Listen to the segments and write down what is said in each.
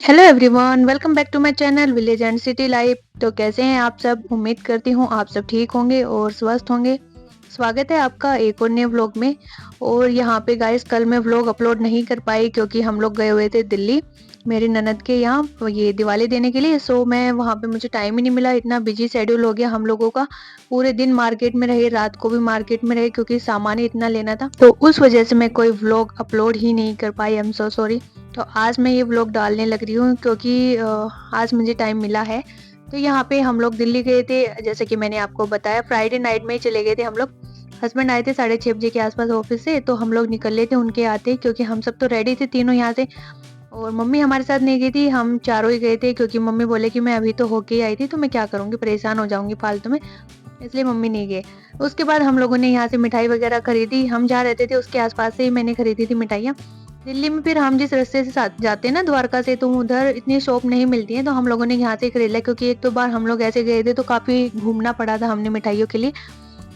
Hello everyone, welcome back to my channel village and city life. तो कैसे हैं आप सब? उम्मीद करती हूँ आप सब ठीक होंगे और स्वस्थ होंगे। स्वागत है आपका एक और नए व्लॉग में। और यहाँ पे गाइस, कल मैं व्लॉग अपलोड नहीं कर पाई क्योंकि हम लोग गए हुए थे दिल्ली मेरी ननद के यहाँ ये दिवाली देने के लिए। सो मैं वहाँ पे मुझे टाइम ही नहीं मिला, इतना बिजी शेड्यूल हो गया हम लोगों का। पूरे दिन मार्केट में रहे, रात को भी मार्केट में रहे क्योंकि सामान ही इतना लेना था, तो उस वजह से मैं कोई व्लॉग अपलोड ही नहीं कर पाई। I am so sorry. तो आज मैं ये व्लॉग डालने लग रही हूँ क्योंकि आज मुझे टाइम मिला है। तो यहाँ पे हम लोग दिल्ली गए थे, जैसे कि मैंने आपको बताया फ्राइडे नाइट में ही चले गए थे हम लोग। हस्बैंड आए थे 6:30 बजे के आसपास ऑफिस से, तो हम लोग निकले थे उनके आते, क्योंकि हम सब तो रेडी थे तीनों यहाँ से। और मम्मी हमारे साथ नहीं गई थी, हम चारों ही गए थे क्योंकि मम्मी बोले कि मैं अभी तो होके ही आई थी तो मैं क्या करूँगी, परेशान हो जाऊंगी फालतू में, इसलिए मम्मी नहीं गए। उसके बाद हम लोगों ने यहाँ से मिठाई वगैरह खरीदी, हम जहाँ रहते थे उसके आसपास से ही मैंने खरीदी थी मिठाइयाँ। दिल्ली में फिर हम जिस रास्ते से जाते हैं ना द्वारका से, तो उधर इतनी शॉप नहीं मिलती है, तो हम लोगों ने यहाँ से खरीद लिया क्योंकि एक दो बार हम लोग ऐसे गए थे तो काफी घूमना पड़ा था हमने मिठाइयों के लिए।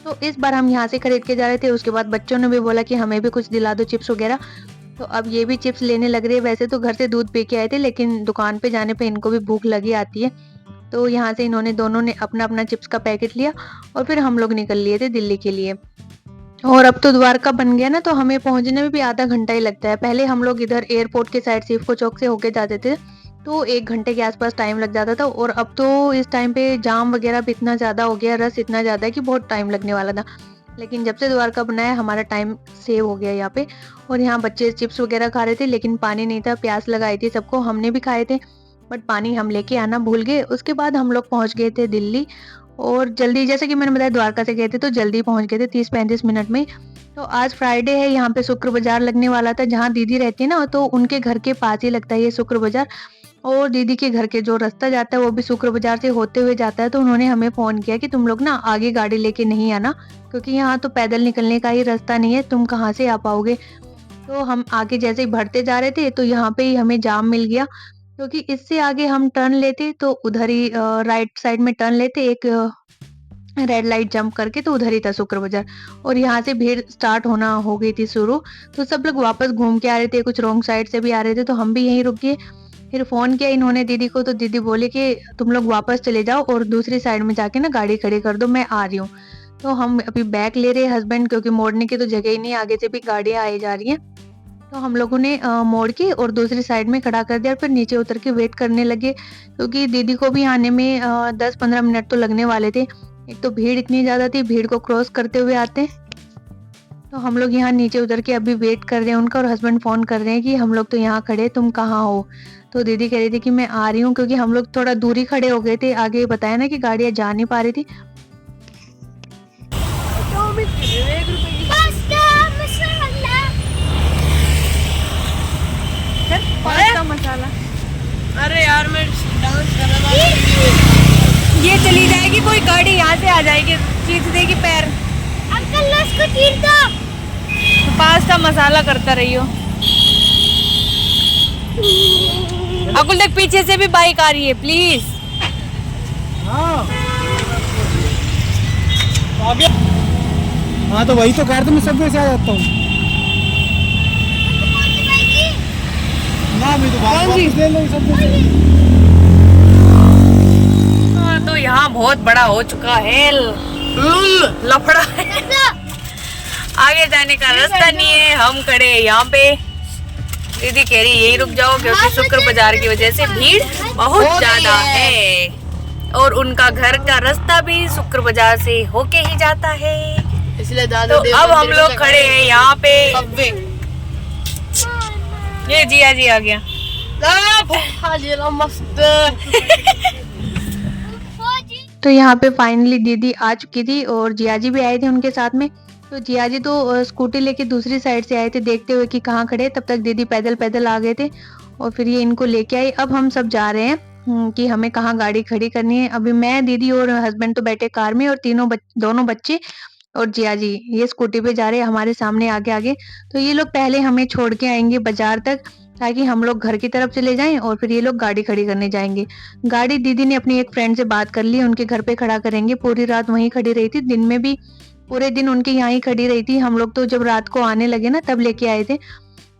तो इस बार हम यहाँ से खरीद के जा रहे थे। उसके बाद बच्चों ने भी बोला कि हमें भी कुछ दिला दो, चिप्स वगैरह। तो अब ये भी चिप्स लेने लग रहे हैं। वैसे तो घर से दूध पी के आए थे, लेकिन दुकान पे जाने पे इनको भी भूख लगी आती है, तो यहाँ से इन्होंने दोनों ने अपना अपना चिप्स का पैकेट लिया और फिर हम लोग निकल लिए थे दिल्ली के लिए। और अब तो द्वारका बन गया ना, तो हमें पहुंचने में भी आधा घंटा ही लगता है। पहले हम लोग इधर एयरपोर्ट के साइड सिफ्को चौक से होके जाते थे, तो 1 घंटे के आसपास टाइम लग जाता था। और अब तो इस टाइम पे जाम वगैरह भी इतना ज्यादा हो गया, रस इतना ज्यादा है कि बहुत टाइम लगने वाला था। लेकिन जब से द्वारका बना है हमारा टाइम सेव हो गया यहाँ पे। और यहाँ बच्चे चिप्स वगैरह खा रहे थे, लेकिन पानी नहीं था, प्यास लगाई थी सबको, हमने भी खाए थे, बट पानी हम लेके आना भूल गए। उसके बाद हम लोग पहुंच गए थे दिल्ली। और जल्दी, जैसे कि मैंने बताया द्वारका से गए थे तो जल्दी पहुंच गए थे 30-35 मिनट में। तो आज फ्राइडे है, यहाँ पे शुक्र बाजार लगने वाला था, जहाँ दीदी रहती है ना, तो उनके घर के पास ही लगता है ये शुक्र बाजार। और दीदी के घर के जो रास्ता जाता है वो भी शुक्र बाजार से होते हुए जाता है। तो उन्होंने हमें फोन किया कि तुम लोग ना आगे गाड़ी लेके नहीं आना, क्योंकि यहाँ तो पैदल निकलने का ही रास्ता नहीं है, तुम कहाँ से आ पाओगे। तो हम आगे जैसे ही बढ़ते जा रहे थे तो यहाँ पे ही हमें जाम मिल गया, क्योंकि इससे आगे हम टर्न लेते तो उधर ही राइट साइड में टर्न लेते, एक रेड लाइट जंप करके, तो उधर ही था शुक्र बाजार। और यहाँ से भीड़ स्टार्ट होना हो गई थी शुरू। तो सब लोग वापस घूम के आ रहे थे, कुछ रॉन्ग साइड से भी आ रहे थे, तो हम भी यहीं रुक गए। फिर फोन किया इन्होंने दीदी को, तो दीदी बोली कि तुम लोग वापस चले जाओ और दूसरी साइड में जाके ना गाड़ी खड़ी कर दो, मैं आ रही हूँ। तो हम अभी बैक ले रहे हैं हस्बैंड, क्योंकि मोड़ने की तो जगह ही नहीं, आगे से भी गाड़ियां आई जा रही हैं। तो हम लोगों ने मोड़ के और दूसरी साइड में खड़ा कर दिया और फिर नीचे उतर के वेट करने लगे, क्योंकि दीदी को भी आने में 10-15 मिनट तो लगने वाले थे। एक तो भीड़ इतनी ज्यादा थी, भीड़ को क्रॉस करते हुए आते। तो हम लोग यहाँ नीचे उतर के अभी वेट कर रहे हैं उनका, और हस्बैंड फोन कर रहे हैं कि हम लोग तो यहाँ खड़े, तुम कहाँ हो। तो दीदी कह रही थी कि मैं आ रही हूँ, क्योंकि हम लोग थोड़ा दूरी खड़े हो गए थे, आगे बताया ना कि गाड़ियाँ जा नहीं पा रही थी। पास्ता मसाला। अरे यार मैं डांस कर रहा था। ये चली जाएगी, कोई गाड़ी यहाँ से आ जाएगी, खींच देगी पैर। अंकल उसको चीर दो। पास्ता मसाला करता रही हो। अकुल देख, पीछे से भी बाइक आ रही है, प्लीज। हाँ तो वही तो कार, तो मैं सब से आ जाता हूँ ना, मैं तो वापस ले लो सब से। तो यहाँ बहुत बड़ा हो चुका है, लफड़ा है। आगे जाने का रास्ता नहीं है, हम खड़े हैं यहाँ पे। दीदी कह रही यही रुक जाओ, क्योंकि शुक्र बाजार की वजह से भीड़ बहुत ज्यादा है, और उनका घर का रास्ता भी शुक्र बाजार से होके ही जाता है, इसलिए तो अब हम लोग खड़े हैं यहाँ पे। ये जिया जी आ गया। मस्त। तो यहाँ पे फाइनली दीदी आ चुकी थी और जियाजी भी आए थे उनके साथ में। तो जियाजी तो स्कूटी लेके दूसरी साइड से आए थे, देखते हुए कि कहाँ खड़े, तब तक दीदी पैदल पैदल आ गए थे और फिर ये इनको लेके आई। अब हम सब जा रहे हैं कि हमें कहाँ गाड़ी खड़ी करनी है। अभी मैं, दीदी और हस्बैंड तो बैठे कार में, और दोनों बच्चे और जियाजी ये स्कूटी पे जा रहे हैं हमारे सामने आगे आगे। तो ये लोग पहले हमें छोड़ के आएंगे बाजार तक, ताकि हम लोग घर की तरफ चले जाएं, और फिर ये लोग गाड़ी खड़ी करने जाएंगे। गाड़ी दीदी ने अपनी एक फ्रेंड से बात कर ली, उनके घर पे खड़ा करेंगे। पूरी रात वहीं खड़ी रही थी, दिन में भी पूरे दिन उनके यहाँ ही खड़ी रही थी। हम लोग तो जब रात को आने लगे ना तब लेके आए थे,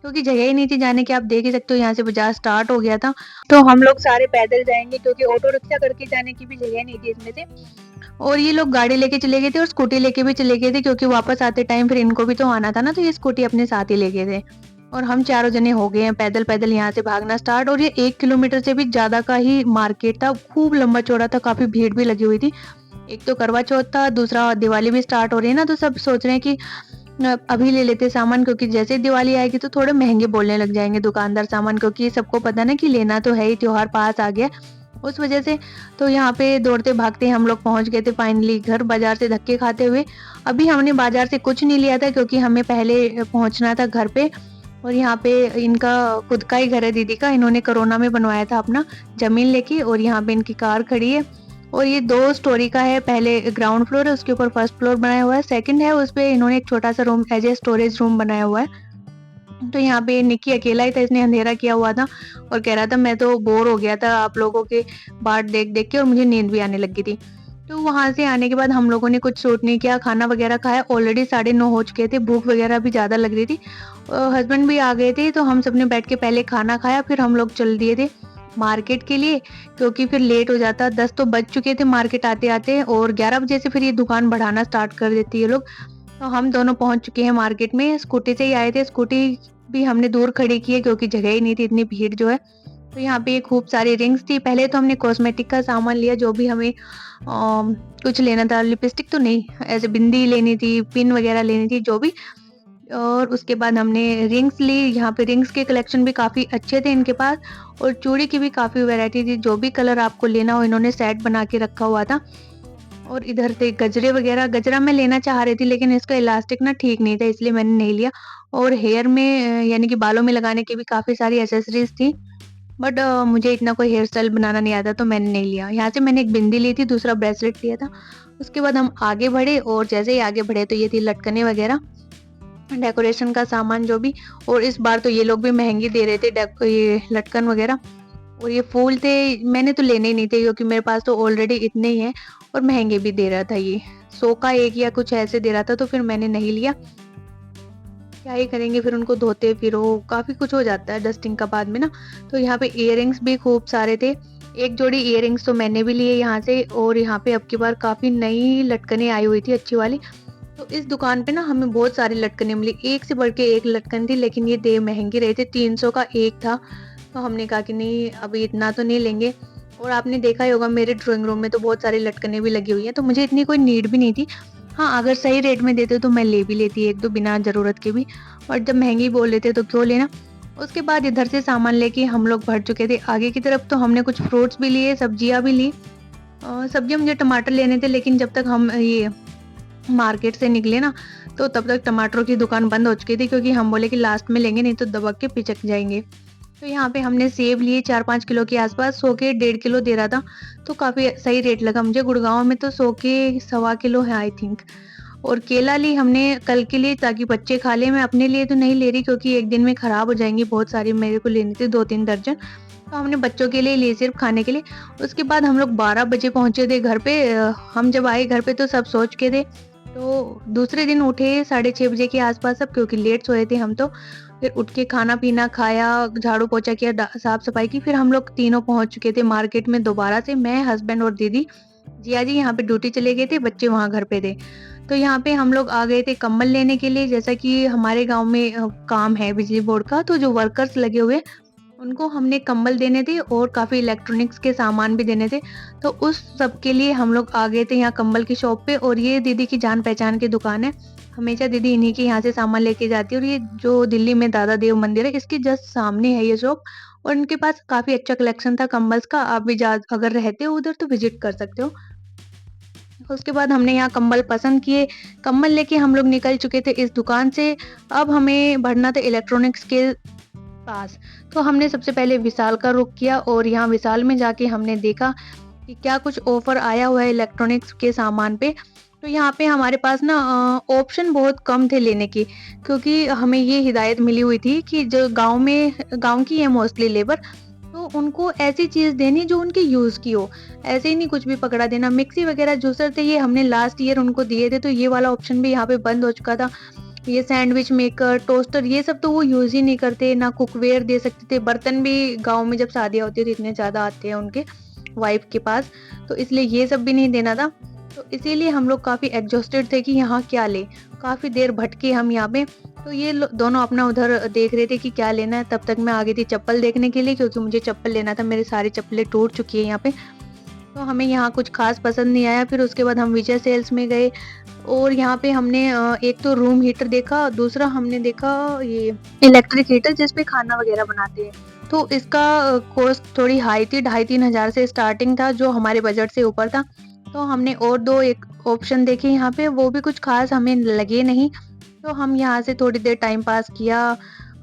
क्योंकि जगह ही नहीं थी जाने की। आप देख ही सकते हो यहाँ से बाजार स्टार्ट हो गया था, तो हम लोग सारे पैदल जाएंगे क्योंकि ऑटो रिक्शा करके जाने की भी जगह नहीं थी इसमें से। और ये लोग गाड़ी लेके चले गए थे और स्कूटी लेके भी चले गए थे, क्योंकि वापस आते टाइम फिर इनको भी तो आना था ना, तो ये स्कूटी अपने साथ ही ले गए थे। और हम चारों जने हो गए हैं पैदल पैदल यहाँ से भागना स्टार्ट। और ये 1 किलोमीटर से भी ज्यादा का ही मार्केट था, खूब लंबा चौड़ा था, काफी भीड़ भी लगी हुई थी। एक तो करवा चौथ था, दूसरा दिवाली भी स्टार्ट हो रही है ना, तो सब सोच रहे हैं कि अभी ले लेते सामान, क्योंकि जैसे दिवाली आएगी तो थोड़े महंगे बोलने लग जाएंगे दुकानदार सामान, क्योंकि सबको पता ना कि लेना तो है ही, त्योहार पास आ गया उस वजह से। तो यहाँ पे दौड़ते भागते हम लोग पहुंच गए थे फाइनली घर, बाजार से धक्के खाते हुए। अभी हमने बाजार से कुछ नहीं लिया था क्योंकि हमें पहले पहुंचना था घर पे। और यहाँ पे इनका खुद का ही घर है दीदी का, इन्होंने कोरोना में बनवाया था अपना जमीन लेके। और यहाँ पे इनकी कार खड़ी है और ये 2 स्टोरी का है, पहले ग्राउंड फ्लोर है, उसके ऊपर फर्स्ट फ्लोर बनाया हुआ है, सेकंड है उस पे इन्होंने एक छोटा सा room as a storage room बनाया हुआ है। तो यहाँ पे निक्की अकेला ही था, इसने अंधेरा किया हुआ था और कह रहा था मैं तो बोर हो गया था आप लोगों के बाट देख देख के, और मुझे नींद भी आने लगी थी। तो वहां से आने के बाद हम लोगों ने कुछ शूट नहीं किया, खाना वगैरह खाया, ऑलरेडी 9:30 हो चुके थे, भूख वगैरह भी ज्यादा लग रही थी। हस्बैंड भी आ गए थे, तो हम सबने बैठ के पहले खाना खाया, फिर हम लोग चल दिए थे मार्केट के लिए, क्योंकि फिर लेट हो जाता, 10 तो बज चुके थे मार्केट आते आते, और 11 बजे से फिर ये दुकान बढ़ाना स्टार्ट कर देती है लोग। तो हम दोनों पहुंच चुके हैं मार्केट में, स्कूटी से ही आए थे, स्कूटी भी हमने दूर खड़ी की है क्योंकि जगह ही नहीं थी, इतनी भीड़ जो है। तो यहाँ पे खूब सारी रिंग्स थी, पहले तो हमने कॉस्मेटिक का सामान लिया जो भी हमें कुछ लेना था, लिपस्टिक तो नहीं, ऐसे बिंदी लेनी थी, पिन वगैरह लेनी थी जो भी। और उसके बाद हमने रिंग्स ली, यहाँ पे रिंग्स के कलेक्शन भी काफी अच्छे थे इनके पास, और चूड़ी की भी काफी वैरायटी थी, जो भी कलर आपको लेना हो इन्होंने सेट बना के रखा हुआ था। और इधर थे गजरे वगैरह, गजरा मैं लेना चाह रही थी लेकिन इसका इलास्टिक ना ठीक नहीं था, इसलिए मैंने नहीं लिया। और हेयर में यानी कि बालों में लगाने की भी काफी सारी एसेसरीज थी, बट मुझे इतना कोई हेयर स्टाइल बनाना नहीं आता तो मैंने नहीं लिया। यहाँ से मैंने एक बिंदी ली थी, दूसरा ब्रेसलेट लिया था। उसके बाद हम आगे बढ़े, और जैसे ही आगे बढ़े तो ये थी लटकने वगैरह, डेकोरेशन का सामान जो भी। और इस बार तो ये लोग भी महंगी दे रहे थे ये लटकन वगैरह। और ये फूल थे, मैंने तो लेने ही नहीं थे क्योंकि मेरे पास तो ऑलरेडी इतने ही हैं, और महंगे भी दे रहा था, ये 100 का एक या कुछ ऐसे दे रहा था, तो फिर मैंने नहीं लिया। क्या ही करेंगे, फिर उनको धोते फिरो, काफी कुछ हो जाता है डस्टिंग का बाद में ना। तो यहाँ पे इयररिंग्स भी खूब सारे थे, एक जोड़ी इयररिंग्स तो मैंने भी लिए यहाँ से। और यहाँ पे अब की बार काफी नई लटकनें आई हुई थी अच्छी वाली, तो इस दुकान पे ना हमें बहुत सारी लटकनें मिली, एक से बढ़ के एक लटकन थी, लेकिन ये दे महंगी रहे थे, 300 का एक था। तो हमने कहा कि नहीं अभी इतना तो नहीं लेंगे। और आपने देखा ही होगा मेरे ड्राइंग रूम में तो बहुत सारी लटकनें भी लगी हुई हैं, तो मुझे इतनी कोई नीड भी नहीं थी। हाँ, अगर सही रेट में देते तो मैं ले भी लेती एक दो बिना जरूरत के भी, और जब महंगी बोल लेते तो क्यों लेना। उसके बाद इधर से सामान लेके हम लोग बढ़ चुके थे आगे की तरफ, तो हमने कुछ फ्रूट्स भी लिए, सब्जियां भी ली। सब्जियां मुझे टमाटर लेने थे, लेकिन जब तक हम ये मार्केट से निकले ना तो तब तक टमाटरों की दुकान बंद हो चुकी थी, क्योंकि हम बोले कि लास्ट में लेंगे नहीं तो दबक के पिचक जाएंगे। तो यहाँ पे हमने सेब लिए 4-5 किलो के आसपास, 100 के 1.5 किलो दे रहा था, तो काफी सही रेट लगा मुझे। गुड़गांव में तो 100 के 1.25 किलो है आई थिंक। और केला ली हमने कल के लिए ताकि बच्चे खा ले, मैं अपने लिए तो नहीं ले रही क्योंकि एक दिन में खराब हो जाएंगी, बहुत सारी मेरे को लेनी थी 2-3 दर्जन, तो हमने बच्चों के लिए लिए सिर्फ खाने के लिए। उसके बाद हम लोग 12 बजे पहुंचे थे घर पे। हम जब आए घर पे तो सब सो चुके थे, तो दूसरे दिन उठे 6:30 बजे के आसपास सब, क्योंकि लेट सोए थे हम तो। फिर उठ के खाना पीना खाया, झाड़ू पोछा किया, साफ सफाई की, फिर हम लोग तीनों पहुंच चुके थे मार्केट में दोबारा से, मैं, हस्बैंड और दीदी। जिया जी यहाँ पे ड्यूटी चले गए थे, बच्चे वहाँ घर पे थे। तो यहाँ पे हम लोग आ गए थे कंबल लेने के लिए, जैसा कि हमारे गांव में काम है बिजली बोर्ड का, तो जो वर्कर्स लगे हुए उनको हमने कंबल देने थे और काफी इलेक्ट्रॉनिक्स के सामान भी देने थे। तो उस सब के लिए हम लोग आ गए थे यहाँ कंबल की शॉप पे। और ये दीदी की जान पहचान की दुकान है, हमेशा दीदी इन्हीं के यहाँ से सामान लेके जाती है। और ये जो दिल्ली में दादा देव मंदिर है इसके जस्ट सामने है ये शॉप, और इनके पास काफी अच्छा कलेक्शन था कंबल्स का, आप भी अगर रहते हो उधर तो विजिट कर सकते हो। उसके बाद हमने यहाँ कंबल पसंद किए, कंबल लेके हम लोग निकल चुके थे इस दुकान से। अब हमें बढ़ना था इलेक्ट्रॉनिक्स के पास, तो हमने सबसे पहले विशाल का रुख किया, और यहाँ विशाल में जाके हमने देखा कि क्या कुछ ऑफर आया हुआ है इलेक्ट्रॉनिक्स के सामान पे। तो यहाँ पे हमारे पास ना ऑप्शन बहुत कम थे लेने की, क्योंकि हमें ये हिदायत मिली हुई थी कि जो गांव की है मोस्टली लेबर, तो उनको ऐसी चीज देनी जो उनके यूज की हो, ऐसे ही नहीं कुछ भी पकड़ा देना। मिक्सी वगैरह जूसर थे, ये हमने लास्ट ईयर उनको दिए थे, तो ये वाला ऑप्शन भी यहाँ पे बंद हो चुका था। ये सैंडविच मेकर, टोस्टर, ये सब तो वो यूज़ ही नहीं करते, ना कुकवेयर दे सकते थे। बर्तन भी गाँव में जब शादियाँ होती है तो इतने ज़्यादा आते हैं उनके वाइफ़ के पास, तो इसलिए ये सब भी नहीं देना था। तो इसीलिए हम लोग काफ़ी एग्ज़ॉस्टेड थे कि यहाँ क्या लें? काफ़ी देर भटके हम यहाँ पे, तो ये दोनों अपना उधर देख रहे थे कि क्या लेना है। तब तक मैं आ गई थी चप्पल देखने के लिए, क्योंकि मुझे चप्पल लेना था, मेरी सारी चप्पलें टूट चुकी है यहाँ पे। तो हमें यहाँ कुछ ख़ास पसंद नहीं आया, फिर उसके बाद हम विजय सेल्स में गए और यहाँ पे हमने एक तो रूम हीटर देखा, दूसरा हमने देखा ये इलेक्ट्रिक हीटर जिस पे खाना वगैरह बनाते हैं। तो इसका कॉस्ट थोड़ी हाई थी, 2,500-3,000 से स्टार्टिंग था, जो हमारे बजट से ऊपर था। तो हमने और 2 एक ऑप्शन देखे यहाँ पे, वो भी कुछ ख़ास हमें लगे नहीं। तो हम यहाँ से थोड़ी देर टाइम पास किया,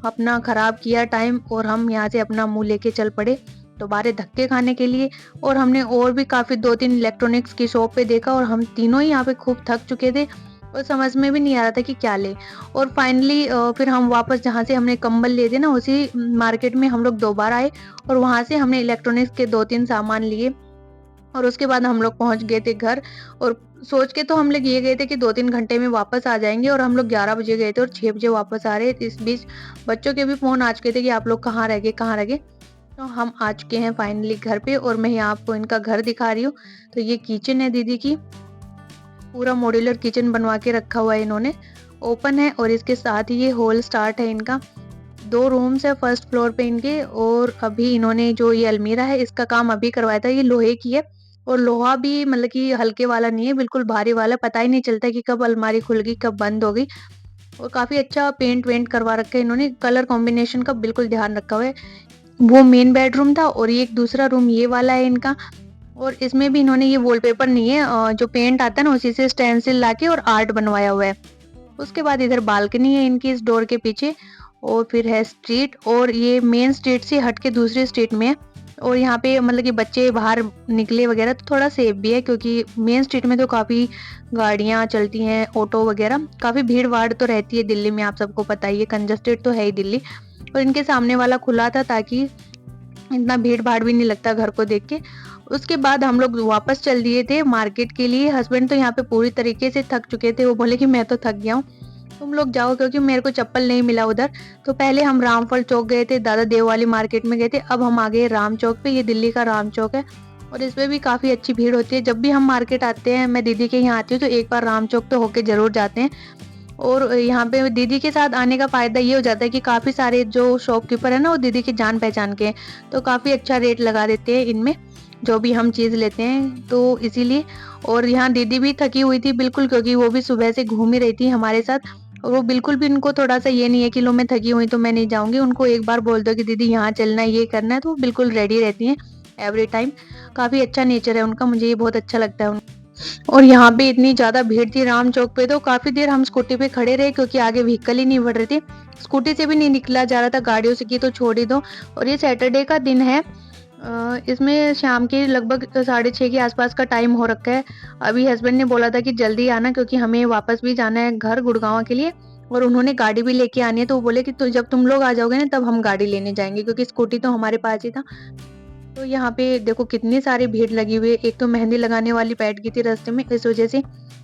अपना ख़राब किया टाइम, और हम यहाँ से अपना मुँह लेके चल पड़े दोबारा धक्के खाने के लिए। और हमने और भी काफ़ी 2-3 इलेक्ट्रॉनिक्स की शॉप पे देखा, और हम तीनों ही यहाँ पे खूब थक चुके थे और समझ में भी नहीं आ रहा था कि क्या लें। और फाइनली फिर हम वापस जहाँ से हमने कंबल लिए थे ना, उसी मार्केट में हम लोग दोबारा आए और वहाँ से हमने इलेक्ट्रॉनिक्स के 2-3 सामान लिए, और उसके बाद हम लोग पहुँच गए थे घर। और सोच के तो हम लोग ये गए थे कि 2-3 घंटे में वापस आ जाएँगे, और हम लोग 11 बजे गए थे और 6 बजे वापस आ रहे थे। इस बीच बच्चों के भी फ़ोन आ चुके थे कि आप लोग कहाँ रह गए, कहाँ रह गए? तो हम आ चुके हैं फाइनली घर पे, और मैं यहाँ आपको इनका घर दिखा रही हूँ। तो ये किचन है दीदी की, पूरा मॉड्यूलर किचन बनवा के रखा हुआ है इन्होंने, ओपन है, और इसके साथ ही ये हॉल स्टार्ट है इनका। 2 रूम्स है फर्स्ट फ्लोर पे इनके, और अभी इन्होंने जो ये अलमीरा है इसका काम अभी करवाया था, ये लोहे की है, और लोहा भी मतलब कि हल्के वाला नहीं है, बिल्कुल भारी वाला, पता ही नहीं चलता कि कब अलमारी खुल गई, कब बंद हो गई। और काफ़ी अच्छा पेंट वेंट करवा रखा है इन्होंने, कलर कॉम्बिनेशन का बिल्कुल ध्यान रखा हुआ है। वो मेन बेडरूम था, और ये एक दूसरा रूम ये वाला है इनका, और इसमें भी इन्होंने ये वॉलपेपर नहीं है, जो पेंट आता है ना उसी से स्टेंसिल लाके और आर्ट बनवाया हुआ है। उसके बाद इधर बालकनी है इनकी इस डोर के पीछे, और फिर है स्ट्रीट, और ये मेन स्ट्रीट से हट के दूसरी स्ट्रीट में है। और यहाँ पे मतलब कि बच्चे बाहर निकले वगैरह तो थोड़ा सेफ भी है, क्योंकि मेन स्ट्रीट में तो काफ़ी गाड़ियाँ चलती हैं, ऑटो वगैरह, काफ़ी भीड़ भाड़ तो रहती है दिल्ली में, आप सबको पता ही है, कंजस्टेड तो है ही दिल्ली। और इनके सामने वाला खुला था ताकि इतना भीड़ भाड़ भी नहीं लगता घर को देख के। उसके बाद हम लोग वापस चल दिए थे मार्केट के लिए। हस्बैंड तो यहाँ पे पूरी तरीके से थक चुके थे, वो बोले कि मैं तो थक गया हूँ, तुम लोग जाओ, क्योंकि मेरे को चप्पल नहीं मिला उधर। तो पहले हम रामफल चौक गए थे, दादा देव वाली मार्केट में गए थे, अब हम आ गए राम चौक पे। ये दिल्ली का राम चौक है, और इसमें भी काफ़ी अच्छी भीड़ होती है। जब भी हम मार्केट आते हैं, मैं दीदी के यहाँ आती हूँ, तो एक बार राम चौक तो होके ज़रूर जाते हैं। और यहाँ पे दीदी के साथ आने का फ़ायदा ये हो जाता है कि काफ़ी सारे जो शॉपकीपर है ना, वो दीदी के जान पहचान के हैं, तो काफ़ी अच्छा रेट लगा देते हैं इनमें जो भी हम चीज़ लेते हैं, तो इसीलिए। और यहाँ दीदी भी थकी हुई थी बिल्कुल, क्योंकि वो भी सुबह से घूम ही रही थी हमारे साथ, और वो बिल्कुल भी, उनको थोड़ा-सा ये नहीं है कि लो मैं थकी हुई तो मैं नहीं जाऊँगी। उनको एक बार बोल दो कि दीदी यहाँ चलना है, ये करना है, तो वो बिल्कुल रेडी रहती हैं एवरी टाइम। काफ़ी अच्छा नेचर है उनका, मुझे ये बहुत अच्छा लगता है। और यहाँ पे इतनी ज़्यादा भीड़ थी राम चौक पे, तो काफ़ी देर हम स्कूटी पे खड़े रहे, क्योंकि आगे व्हीकल ही नहीं बढ़ रहे थे। स्कूटी से भी नहीं निकला जा रहा था, गाड़ियों से की तो छोड़ ही दो। और ये सैटरडे का दिन है, इसमें शाम के लगभग 6:30 के आसपास का टाइम हो रखा है। अभी हस्बैंड ने बोला था कि जल्दी आना, क्योंकि हमें वापस भी जाना है घर गुड़गांव के लिए, और उन्होंने गाड़ी भी लेके आनी है। तो वो बोले कि तो जब तुम लोग आ जाओगे ना, तब हम गाड़ी लेने जाएंगे, क्योंकि स्कूटी तो हमारे पास ही था। तो यहाँ पे देखो कितनी सारी भीड़ लगी हुई है। एक तो मेहंदी लगाने वाली बैठ गई थी रास्ते में, इस वजह से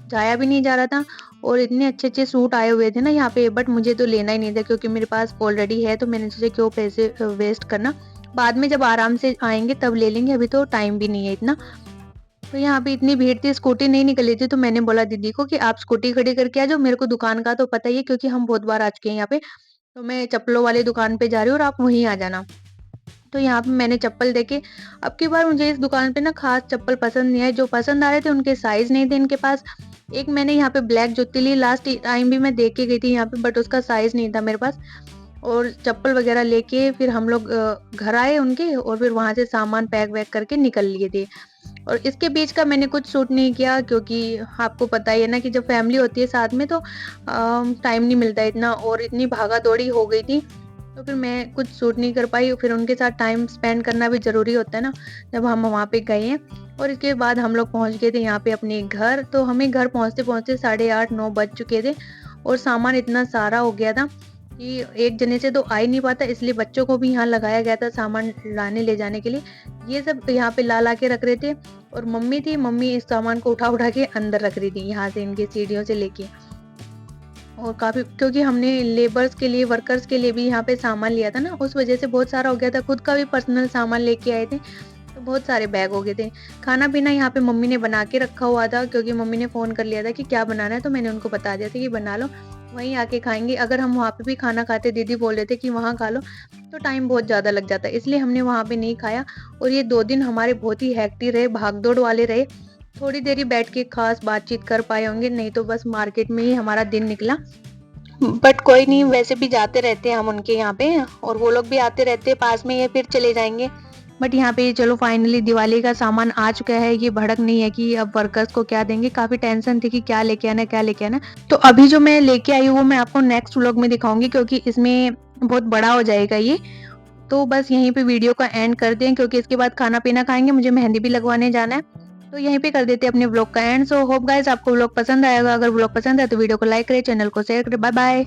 जाया भी नहीं जा रहा था। और इतने अच्छे-अच्छे सूट आए हुए थे ना यहाँ पे, बट मुझे तो लेना ही नहीं था, क्योंकि मेरे पास ऑलरेडी है, तो मैंने सोचा क्यों पैसे वेस्ट करना, बाद में जब आराम से आएँगे तब ले लेंगे, अभी तो टाइम भी नहीं है इतना। तो यहाँ पे इतनी भीड़ थी, स्कूटी नहीं निकली थी, तो मैंने बोला दीदी को कि आप स्कूटी खड़ी करके आ जाओ, मेरे को दुकान का तो पता ही है, क्योंकि हम बहुत बार आ चुके हैं यहाँ पे। तो मैं चप्पलों वाली दुकान पे जा रही हूँ और आप वहीं आ जाना। तो यहाँ पे मैंने चप्पल देखे, अब की बार मुझे इस दुकान पे ना खास चप्पल पसंद नहीं आए, जो पसंद आ रहे थे उनके साइज नहीं थे इनके पास। एक मैंने यहाँ पे ब्लैक जूती ली, लास्ट टाइम भी मैं देख के गई थी यहाँ पे, बट उसका साइज नहीं था मेरे पास। और चप्पल वगैरह लेके फिर हम लोग घर आए उनके, और फिर वहां से सामान पैक वैक करके निकल लिए थे। और इसके बीच का मैंने कुछ शूट नहीं किया, क्योंकि आपको पता ही है ना कि जब फैमिली होती है साथ में, तो टाइम नहीं मिलता इतना, और इतनी भागा दौड़ी हो गई थी, तो फिर मैं कुछ शूट नहीं कर पाई। फिर उनके साथ टाइम स्पेंड करना भी ज़रूरी होता है ना, जब हम वहाँ पे गए हैं। और इसके बाद हम लोग पहुँच गए थे यहाँ पे अपने घर, तो हमें घर पहुँचते पहुँचते 8:30-9 बज चुके थे, और सामान इतना सारा हो गया था कि एक जने से तो आ ही नहीं पाता, इसलिए बच्चों को भी यहाँ लगाया गया था सामान लाने ले जाने के लिए। ये सब यहाँ पे ला के रख रहे थे, और मम्मी इस सामान को उठा के अंदर रख रही थी, यहाँ से इनके सीढ़ियों से लेके। और काफ़ी, क्योंकि हमने लेबर्स के लिए, वर्कर्स के लिए भी यहाँ पे सामान लिया था ना, उस वजह से बहुत सारा हो गया था। खुद का भी पर्सनल सामान लेके आए थे, तो बहुत सारे बैग हो गए थे। खाना पीना यहाँ पे मम्मी ने बना के रखा हुआ था, क्योंकि मम्मी ने फ़ोन कर लिया था कि क्या बनाना है, तो मैंने उनको बता दिया था कि बना लो, वहीं आके खाएंगे। अगर हम वहाँ पे भी खाना खाते, दीदी बोल रहे थे कि वहाँ खा लो, तो टाइम बहुत ज़्यादा लग जाता है, इसलिए हमने वहाँ पे नहीं खाया। और ये 2 दिन हमारे बहुत ही हेक्टिक रहे, भाग-दौड़ वाले रहे। थोड़ी देर ही बैठ के खास बातचीत कर पाए होंगे, नहीं तो बस मार्केट में ही हमारा दिन निकला। बट कोई नहीं, वैसे भी जाते रहते हैं हम उनके यहाँ पे, और वो लोग भी आते रहते हैं, पास में ही है, फिर चले जाएंगे। बट यहाँ पे चलो फाइनली दिवाली का सामान आ चुका है। ये भड़क नहीं है कि अब वर्कर्स को क्या देंगे, काफी टेंशन थी कि क्या लेके आना, क्या लेके आना। तो अभी जो मैं लेके आई हूँ वो मैं आपको नेक्स्ट व्लॉग में दिखाऊंगी, क्योंकि इसमें बहुत बड़ा हो जाएगा ये। तो बस यहीं पे वीडियो का एंड कर दें, क्योंकि इसके बाद खाना पीना खाएंगे, मुझे मेहंदी भी लगवाने जाना है। तो यहीं पे कर देते हैं अपने व्लॉग का एंड। सो होप गाइस आपको व्लॉग पसंद आएगा। अगर व्लॉग पसंद है तो वीडियो को लाइक करें, चैनल को शेयर करें। Bye bye.